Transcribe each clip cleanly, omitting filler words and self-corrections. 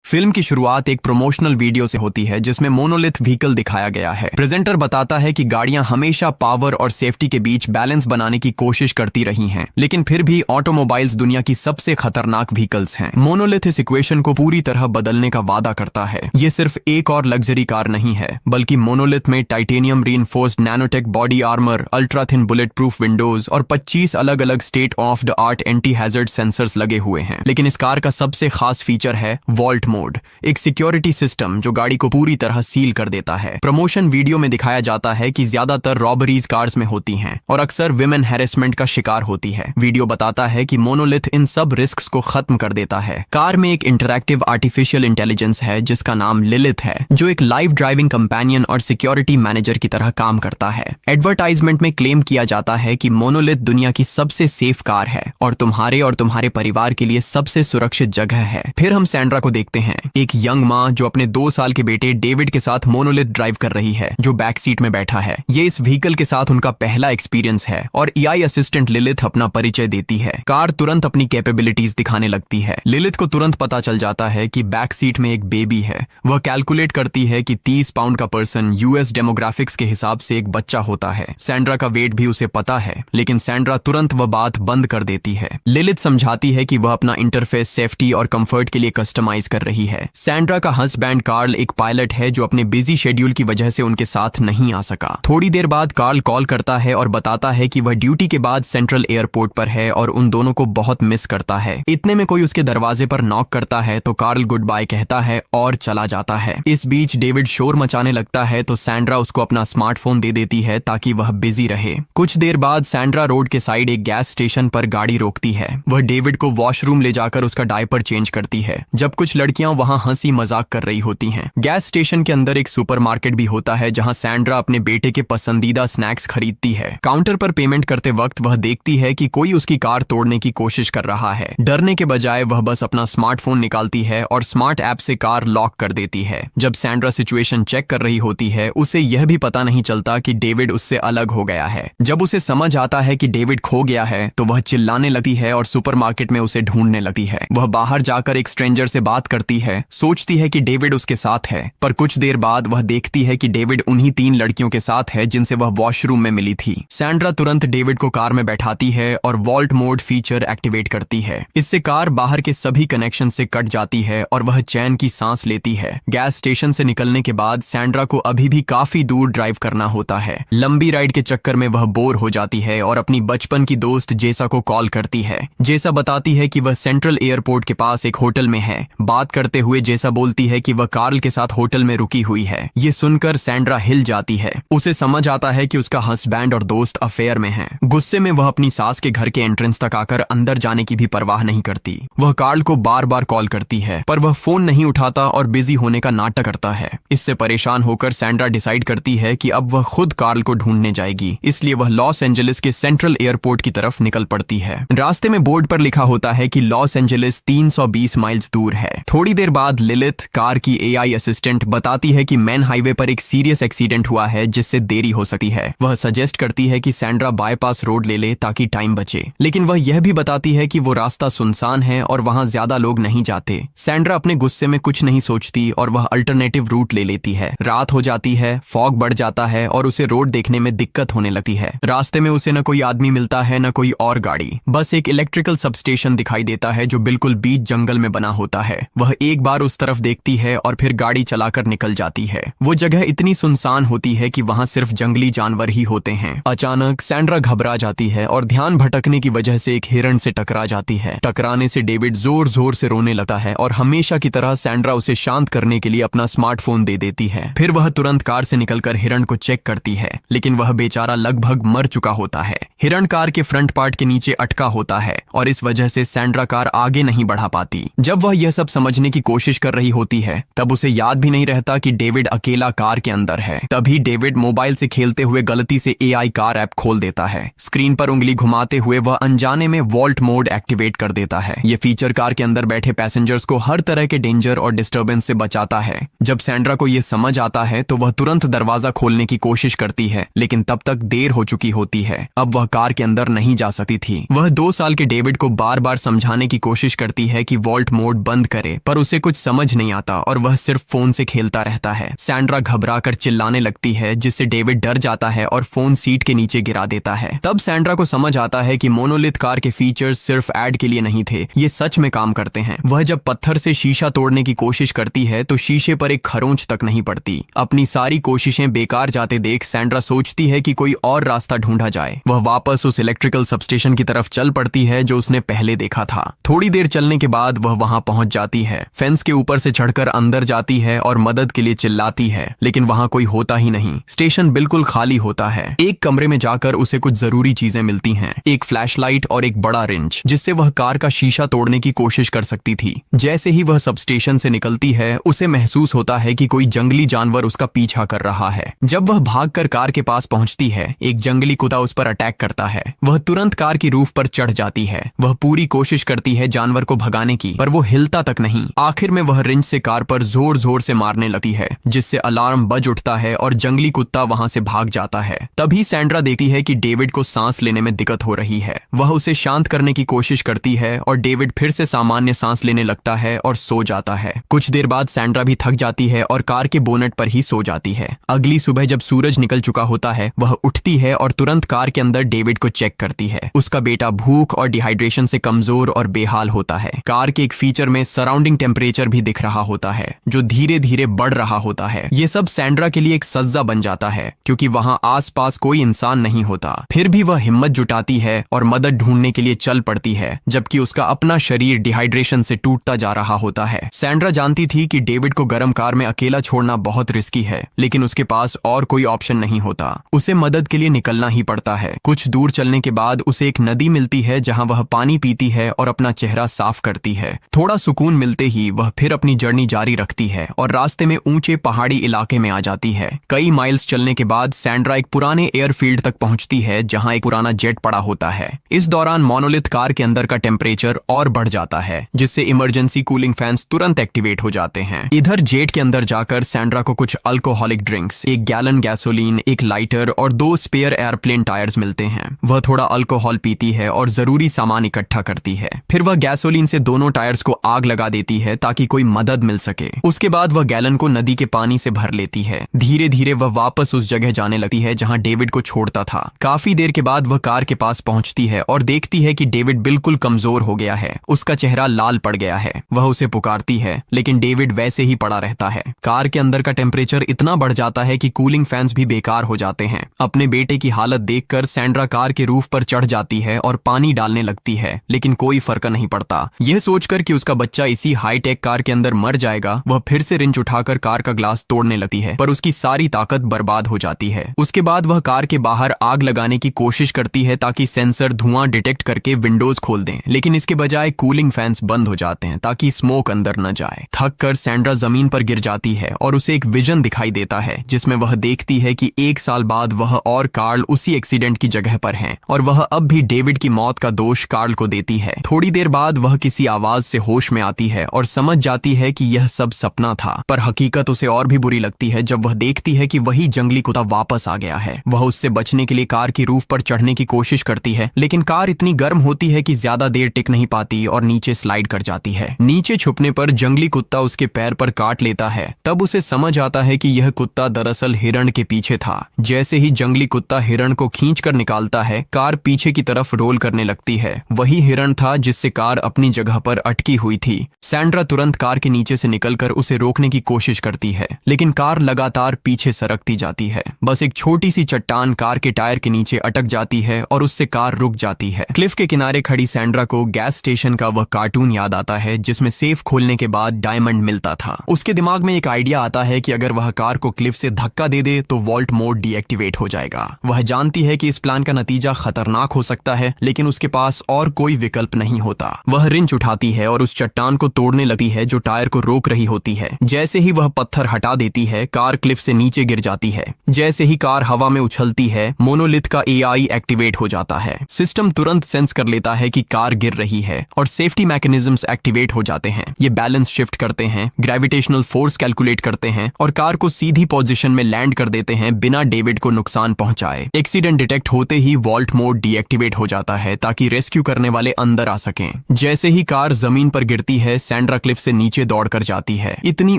Film की शुरुआत एक प्रमोशनल वीडियो से होती है जिसमें मोनोलिथ व्हीकल दिखाया गया है। प्रेजेंटर बताता है कि गाड़ियां हमेशा पावर और सेफ्टी के बीच बैलेंस बनाने की कोशिश करती रही हैं, लेकिन फिर भी ऑटोमोबाइल्स दुनिया की सबसे खतरनाक व्हीकल्स हैं। मोनोलिथ इस इक्वेशन को पूरी तरह बदलने का वादा करता है। ये सिर्फ एक और लग्जरी कार नहीं है, बल्कि मोनोलिथ में titanium reinforced nanotech body armour, ultra thin bullet proof Windows और 25 अलग अलग state of the art anti hazard sensors लगे हुए हैं। लेकिन इस कार का सबसे खास फीचर है वॉल्ट मोड, एक सिक्योरिटी सिस्टम जो गाड़ी को पूरी तरह सील कर देता है। प्रमोशन वीडियो में दिखाया जाता है कि ज्यादातर रॉबरीज कार्स में होती हैं और अक्सर विमेन हैरेसमेंट का शिकार होती है। वीडियो बताता है कि मोनोलिथ इन सब रिस्क्स को खत्म कर देता है। कार में एक इंटरैक्टिव आर्टिफिशियल इंटेलिजेंस है जिसका नाम लिलिथ है, जो एक लाइव ड्राइविंग कंपेनियन और सिक्योरिटी मैनेजर की तरह काम करता है। एडवर्टाइजमेंट में क्लेम किया जाता है कि मोनोलिथ दुनिया की सबसे सेफ कार है और तुम्हारे परिवार के लिए सबसे सुरक्षित जगह है। फिर हम सैंड्रा को देखते हैं, एक यंग माँ जो अपने 2 साल के बेटे डेविड के साथ मोनोलिथ ड्राइव कर रही है, जो बैक सीट में बैठा है। ये इस व्हीकल के साथ उनका पहला एक्सपीरियंस है और एआई असिस्टेंट लिलिथ अपना परिचय देती है। कार तुरंत अपनी कैपेबिलिटीज दिखाने लगती है। लिलिथ को तुरंत पता चल जाता है कि बैक सीट में एक बेबी है। वह कैलकुलेट करती है कि 30 पाउंड का पर्सन यूएस डेमोग्राफिक्स के हिसाब से एक बच्चा होता है। सैंड्रा का वेट भी उसे पता है, लेकिन सैंड्रा तुरंत वह बात बंद कर देती है। लिलिथ समझाती है कि वह अपना इंटरफेस सेफ्टी और कंफर्ट के लिए कस्टमाइज कर रही है। सैंड्रा का हस्बैंड कार्ल एक पायलट है जो अपने बिजी शेड्यूल की वजह से उनके साथ नहीं आ सका। थोड़ी देर बाद कार्ल कॉल करता है और बताता है कि वह ड्यूटी के बाद सेंट्रल एयरपोर्ट पर है और उन दोनों को बहुत मिस करता है। इतने में कोई उसके दरवाजे पर नॉक करता है तो कार्ल गुड बाय कहता है और चला जाता है। इस बीच डेविड शोर मचाने लगता है तो सैंड्रा उसको अपना स्मार्टफोन दे देती है ताकि वह बिजी रहे। कुछ देर बाद सैंड्रा रोड के साइड एक गैस स्टेशन पर गाड़ी रोकती है। वह डेविड को वॉशरूम ले जाकर उसका डायपर चेंज करती है, जब कुछ लड़कियां वहां हंसी मजाक कर रही होती हैं। गैस स्टेशन के अंदर एक सुपरमार्केट भी होता है जहां सैंड्रा अपने बेटे के पसंदीदा स्नैक्स खरीदती है। काउंटर पर पेमेंट करते वक्त वह देखती है कि कोई उसकी कार तोड़ने की कोशिश कर रहा है। डरने के बजाय वह बस अपना स्मार्टफोन निकालती है और स्मार्ट ऐप से कार लॉक कर देती है। जब सैंड्रा सिचुएशन चेक कर रही होती है, उसे यह भी पता नहीं चलता कि डेविड उससे अलग हो गया है। जब उसे समझ आता है कि डेविड खो गया है तो वह चिल्लाने लगती है और सुपरमार्केट में उसे ढूंढने लगती है। वह बाहर जाकर एक स्ट्रेंजर से बात करती है, सोचती है कि डेविड उसके साथ है, पर कुछ देर बाद वह देखती है कि डेविड उन्हीं 3 लड़कियों के साथ है जिनसे वह वॉशरूम में मिली थी। सैंड्रा तुरंत डेविड को कार में बैठाती है और वॉल्ट मोड फीचर एक्टिवेट करती है। इससे कार बाहर के सभी कनेक्शन से कट जाती है और वह चैन की सांस लेती है। गैस स्टेशन से निकलने के बाद सैंड्रा को अभी भी काफी दूर ड्राइव करना होता है। लंबी राइड के चक्कर में वह बोर हो जाती है और अपनी बचपन की दोस्त जेसा को कॉल करती है। जेसा बताती है कि वह सेंट्रल एयरपोर्ट के पास एक होटल में है। बात करते हुए जेसा बोलती है कि वह कार्ल के साथ होटल में रुकी हुई है। ये सुनकर सैंड्रा हिल जाती है। उसे समझ आता है कि उसका हस्बैंड और दोस्त अफेयर में हैं। गुस्से में वह अपनी सास के घर के एंट्रेंस तक आकर अंदर जाने की भी परवाह नहीं करती। वह कार्ल को बार बार कॉल करती है, पर वह फोन नहीं उठाता और बिजी होने का नाटक करता है। इससे परेशान होकर सैंड्रा डिसाइड करती है कि अब वह खुद कार्ल को ढूंढने जाएगी। इसलिए वह लॉस एंजलिस के सेंट्रल एयरपोर्ट की तरफ निकल पड़ती है। रास्ते में बोर्ड पर लिखा होता है कि लॉस एंजलिस 320 माइल्स दूर है। थोड़ी देर बाद लिलिथ, कार की एआई असिस्टेंट, बताती है कि मेन हाईवे पर एक सीरियस एक्सीडेंट हुआ है जिससे देरी हो सकती है। वह सजेस्ट करती है कि सैंड्रा बाईपास रोड ले ले ताकि टाइम बचे, लेकिन वह यह भी बताती है कि वो रास्ता सुनसान है और वहां ज्यादा लोग नहीं जाते। सैंड्रा अपने गुस्से में कुछ नहीं सोचती और वह अल्टरनेटिव रूट ले लेती है। रात हो जाती है, फॉग बढ़ जाता है और उसे रोड देखने में दिक्कत होने लगती है। रास्ते में उसे न कोई आदमी मिलता है न कोई और गाड़ी, बस एक इलेक्ट्रिकल सबस्टेशन दिखाई देता है जो बिल्कुल बीच जंगल में बना होता है। वह एक बार उस तरफ देखती है और फिर गाड़ी चलाकर निकल जाती है। वो जगह इतनी सुनसान होती है कि वहां सिर्फ जंगली जानवर ही होते हैं। अचानक सैंड्रा घबरा जाती है और ध्यान भटकने की वजह से एक हिरण से टकरा जाती है। टकराने से डेविड जोर जोर से रोने लगता है और हमेशा की तरह सैंड्रा उसे शांत करने के लिए अपना स्मार्टफोन दे देती है। फिर वह तुरंत कार से निकलकर हिरण को चेक करती है, लेकिन वह बेचारा लगभग मर चुका होता है। हिरण कार के फ्रंट पार्ट के नीचे अटका होता है और इस वजह से सैंड्रा कार आगे नहीं बढ़ा पाती। जब वह यह सब समझने की कोशिश कर रही होती है तब उसे याद भी नहीं रहता कि डेविड अकेला कार के अंदर है। तभी डेविड मोबाइल से खेलते हुए गलती से एआई कार ऐप खोल देता है। स्क्रीन पर उंगली घुमाते हुए वह अनजाने में वॉल्ट मोड एक्टिवेट कर देता है। ये फीचर कार के अंदर बैठे पैसेंजर्स को हर तरह के डेंजर और डिस्टर्बेंस से बचाता है। जब सैंड्रा को यह समझ आता है तो वह तुरंत दरवाजा खोलने की कोशिश करती है, लेकिन तब तक देर हो चुकी होती है। अब वह कार के अंदर नहीं जा सकती थी। वह 2 साल के डेविड को बार बार समझाने की कोशिश करती है कि वॉल्ट मोड बंद करे, पर पर उसे कुछ समझ नहीं आता और वह सिर्फ फोन से खेलता रहता है। सैंड्रा घबराकर चिल्लाने लगती है, जिससे डेविड डर जाता है और फोन सीट के नीचे गिरा देता है। तब सैंड्रा को समझ आता है कि मोनोलिथ कार के फीचर्स सिर्फ ऐड के लिए नहीं थे, ये सच में काम करते हैं। वह जब पत्थर से शीशा तोड़ने की कोशिश करती है तो शीशे पर एक खरोंच तक नहीं पड़ती। अपनी सारी कोशिशें बेकार जाते देख सैंड्रा सोचती है कि कोई और रास्ता ढूंढा जाए। वह वापस उस इलेक्ट्रिकल सबस्टेशन की तरफ चल पड़ती है जो उसने पहले देखा था। थोड़ी देर चलने के बाद वह वहां पहुंच जाती है, फेंस के ऊपर से चढ़कर अंदर जाती है और मदद के लिए चिल्लाती है, लेकिन वहां कोई होता ही नहीं। स्टेशन बिल्कुल खाली होता है। एक कमरे में जाकर उसे कुछ जरूरी चीजें मिलती हैं, एक फ्लैशलाइट और एक बड़ा रिंच, जिससे वह कार का शीशा तोड़ने की कोशिश कर सकती थी। जैसे ही वह सबस्टेशन से निकलती है, उसे महसूस होता है कि कोई जंगली जानवर उसका पीछा कर रहा है। जब वह भागकर कार के पास पहुंचती है, एक जंगली कुत्ता उस पर अटैक करता है। वह तुरंत कार की रूफ पर चढ़ जाती है। वह पूरी कोशिश करती है जानवर को भगाने की, पर वो हिलता तक नहीं। आखिर में वह रिंच से कार पर जोर जोर से मारने लगती है, जिससे अलार्म बज उठता है और जंगली कुत्ता वहां से भाग जाता है। तभी सैंड्रा देखती है कि डेविड को सांस लेने में दिक्कत हो रही है। वह उसे शांत करने की कोशिश करती है और डेविड फिर से सामान्य सांस लेने लगता है और सो जाता है। कुछ देर बाद सैंड्रा भी थक जाती है और कार के बोनेट पर ही सो जाती है। अगली सुबह जब सूरज निकल चुका होता है, वह उठती है और तुरंत कार के अंदर डेविड को चेक करती है। उसका बेटा भूख और डिहाइड्रेशन से कमजोर और बेहाल होता है। कार के एक फीचर में सराउंडिंग टेम्परेचर भी दिख रहा होता है, जो धीरे धीरे बढ़ रहा होता है। ये सब सैंड्रा के लिए एक सज्जा बन जाता है, क्योंकि वहां आसपास कोई इंसान नहीं होता। फिर भी वह हिम्मत जुटाती है और मदद ढूंढने के लिए चल पड़ती है, जबकि उसका अपना शरीर डिहाइड्रेशन से टूटता जा रहा होता है। सैंड्रा जानती थी कि डेविड को गर्म कार में अकेला छोड़ना बहुत रिस्की है, लेकिन उसके पास और कोई ऑप्शन नहीं होता। उसे मदद के लिए निकलना ही पड़ता है। कुछ दूर चलने के बाद उसे एक नदी मिलती है, जहां वह पानी पीती है और अपना चेहरा साफ करती है। थोड़ा सुकून मिलते ही वह फिर अपनी जर्नी जारी रखती है और रास्ते में ऊंचे पहाड़ी इलाके में आ जाती है। कई माइल्स चलने के बाद सैंड्रा एक पुराने एयरफील्ड तक पहुंचती है, जहां एक पुराना जेट पड़ा होता है। इस दौरान मोनोलिथ कार के अंदर का टेम्परेचर और बढ़ जाता है, जिससे इमरजेंसी कूलिंग फैंस तुरंत एक्टिवेट हो जाते हैं। इधर जेट के अंदर जाकर सैंड्रा को कुछ अल्कोहलिक ड्रिंक्स, 1 गैलन गैसोलीन, एक लाइटर और 2 स्पेयर एयरप्लेन टायर्स मिलते हैं। वह थोड़ा अल्कोहल पीती है और जरूरी सामान इकट्ठा करती है। फिर वह गैसोलीन से दोनों टायर्स को आग लगा देती है ताकि कोई मदद मिल सके। उसके बाद वह गैलन को नदी के पानी से भर लेती है। धीरे धीरे वह वापस उस जगह जाने लगती है जहां डेविड को छोड़ता था। काफी देर के बाद वह कार के पास पहुंचती है और देखती है कि डेविड बिल्कुल कमजोर हो गया है। उसका चेहरा लाल पड़ गया है। वह उसे पुकारती है, लेकिन डेविड वैसे ही पड़ा रहता है। कार के अंदर का टेम्परेचर इतना बढ़ जाता है कि कूलिंग फैंस भी बेकार हो जाते हैं। अपने बेटे की हालत देखकर सैंड्रा कार के रूफ पर चढ़ जाती है और पानी डालने लगती है, लेकिन कोई फर्क नहीं पड़ता। यह सोचकर कि उसका बच्चा इसी हाईटेक कार के अंदर मर जाएगा, वह फिर से रिंच उठाकर कार का ग्लास तोड़ने लगती है, पर उसकी सारी ताकत बर्बाद हो जाती है। उसके बाद वह कार के बाहर आग लगाने की कोशिश करती है ताकि सेंसर धुआं डिटेक्ट करके विंडोज खोल दें, लेकिन इसके बजाय कूलिंग फैंस बंद हो जाते हैं ताकि स्मोक अंदर न जाए। थक कर सैंड्रा जमीन पर गिर जाती है और उसे एक विजन दिखाई देता है, जिसमें वह देखती है कि 1 साल बाद वह और कार्ल उसी एक्सीडेंट की जगह पर हैं और वह अब भी डेविड की मौत का दोष कार्ल को देती है। थोड़ी देर बाद वह किसी आवाज से होश में आती है और समझ जाती है कि यह सब सपना था, पर हकीकत उसे और भी बुरी लगती है जब वह देखती है कि वही जंगली कुत्ता वापस आ गया है। वह उससे बचने के लिए कार की रूफ पर चढ़ने की कोशिश करती है, लेकिन कार इतनी गर्म होती है कि ज्यादा देर टिक नहीं पाती और नीचे स्लाइड कर जाती है। नीचे छुपने पर जंगली कुत्ता उसके पैर पर काट लेता है। तब उसे समझ आता है कि यह कुत्ता दरअसल हिरण के पीछे था। जैसे ही जंगली कुत्ता हिरण को खींच कर निकालता है, कार पीछे की तरफ रोल करने लगती है। वही हिरण था जिससे कार अपनी जगह पर अटकी हुई थी। सैंड्रा तुरंत कार के नीचे से निकलकर उसे रोकने की कोशिश करती है, लेकिन कार लगातार पीछे सरकती जाती है। बस एक छोटी सी चट्टान कार के टायर के नीचे अटक जाती है और उससे कार रुक जाती है। क्लिफ के किनारे खड़ी सैंड्रा को गैस स्टेशन का वह कार्टून याद आता है जिसमें सेफ खोलने के बाद डायमंड मिलता था। उसके दिमाग में एक आइडिया आता है कि अगर वह कार को क्लिफ से धक्का दे दे तो वॉल्ट मोड डीएक्टिवेट हो जाएगा। वह जानती है कि इस प्लान का नतीजा खतरनाक हो सकता है, लेकिन उसके पास और कोई विकल्प नहीं होता। वह रिंच उठाती है और उस चट्टान को तोड़ने लगती है जो टायर को रोक रही होती है। जैसे ही वह पत्थर हटा देती है, कार क्लिफ से नीचे गिर जाती है। जैसे ही कार हवा में उछलती है, मोनोलिथ का एआई एक्टिवेट हो जाता है। सिस्टम तुरंत सेंस कर लेता है कि कार गिर रही है और सेफ्टी मैकेनिज्म्स एक्टिवेट हो जाते हैं। ये बैलेंस शिफ्ट करते हैं, ग्रेविटेशनल फोर्स कैलकुलेट करते हैं और कार को सीधी पोजीशन में लैंड कर देते हैं बिना डेविड को नुकसान पहुंचाए। एक्सीडेंट डिटेक्ट होते ही वॉल्ट मोड डीएक्टिवेट हो जाता है ताकि रेस्क्यू करने वाले अंदर आ सकें। जैसे ही कार जमीन पर गिरती है, सैंड्रा सैंड्रा क्लिफ से नीचे दौड़कर जाती है। इतनी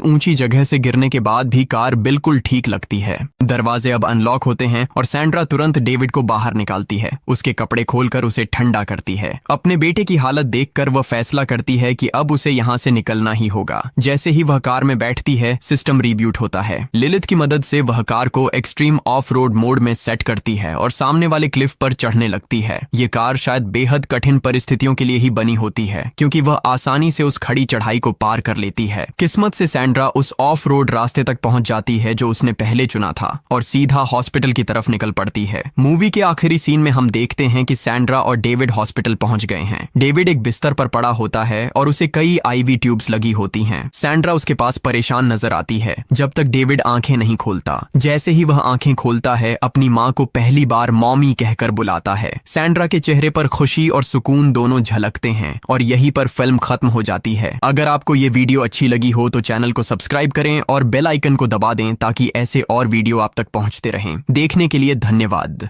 ऊंची जगह से गिरने के बाद भी कार बिल्कुल ठीक लगती है। दरवाजे अब अनलॉक होते हैं और सैंड्रा तुरंत डेविड को बाहर निकालती है। उसके कपड़े खोलकर उसे ठंडा करती है। अपने बेटे की हालत देखकर वह फैसला करती है कि अब उसे यहाँ से निकलना ही होगा। जैसे ही वह कार में बैठती है, सिस्टम रीब्यूट होता है। लिलिथ की मदद से वह कार को एक्सट्रीम ऑफ रोड मोड में सेट करती है और सामने वाले क्लिफ पर चढ़ने लगती है। ये कार शायद बेहद कठिन परिस्थितियों के लिए ही बनी होती है, क्योंकि वह आसानी से उस खड़ी चढ़ाई को पार कर लेती है। किस्मत से सैंड्रा उस ऑफ रोड रास्ते तक पहुंच जाती है जो उसने पहले चुना था और सीधा हॉस्पिटल की तरफ निकल पड़ती है। मूवी के आखिरी सीन में हम देखते हैं कि सैंड्रा और डेविड हॉस्पिटल पहुंच गए हैं। डेविड एक बिस्तर पर पड़ा होता है और उसे कई आईवी ट्यूब्स लगी होती हैं। सैंड्रा उसके पास परेशान नजर आती है जब तक डेविड आंखें नहीं खोलता। जैसे ही वह आंखें खोलता है, अपनी माँ को पहली बार मॉमी कहकर बुलाता है। सैंड्रा के चेहरे पर खुशी और सुकून दोनों झलकते हैं और यहीं पर फिल्म खत्म हो जाती है। अगर आपको ये वीडियो अच्छी लगी हो तो चैनल को सब्सक्राइब करें और बेल आइकन को दबा दें ताकि ऐसे और वीडियो आप तक पहुंचते रहें। देखने के लिए धन्यवाद।